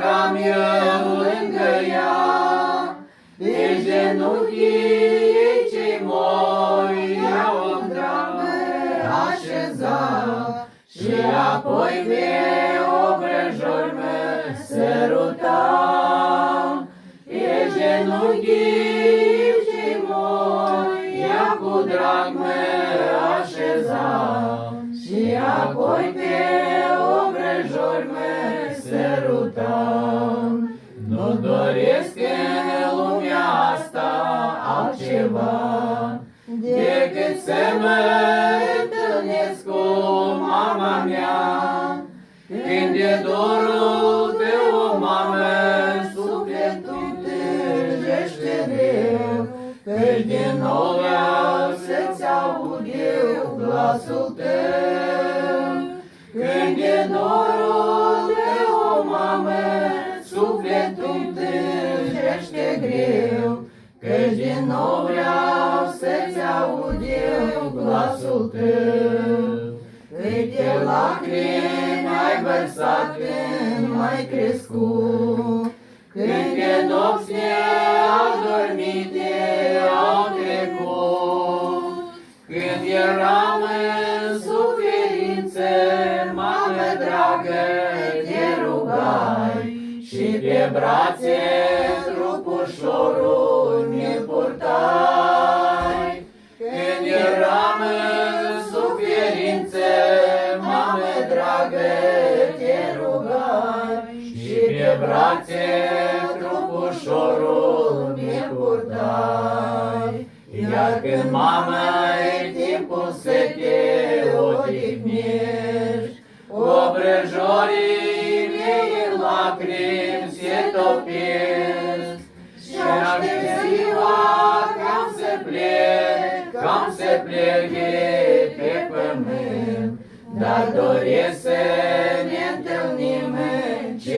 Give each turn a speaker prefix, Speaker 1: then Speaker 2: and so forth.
Speaker 1: eram eu lângă ea, pe genunchii ei cei moi ea-o în dragă așeza, și apoi pe obrăjori mă săruta. Pe genunchii cei moi ea cu drag mă așeza, și apoi pe obrăjori mă sărutam. Nu doresc în lumea asta altceva decât să mă întâlnesc cu mama mea. Când e dorul tău, o mamă, sufletul tânjește greu, căci din nou vreau să-ți aud eu glasul tău. Când e dorul tău, o mamă, sufletul tânjește greu, căci din nou vreau să-ți aud eu glasul tău. Câte lacrimi ai vărsat când m-ai crescut, câte nopți neadormite au trecut, când eram în suferință, mamă dragă, te rugai, și pe brațe trupușorul mi-l purtai. Când eram în suferință, mamă dragă, te rugai, și pe brațe trupușorul mi-l purtai. Iar când, mamă, e timpul să te odihnești, obrăjorii mei în lacrimi se topesc, și aștept ziua cam să plec de pe pământ, dar doresc să ne întâlnim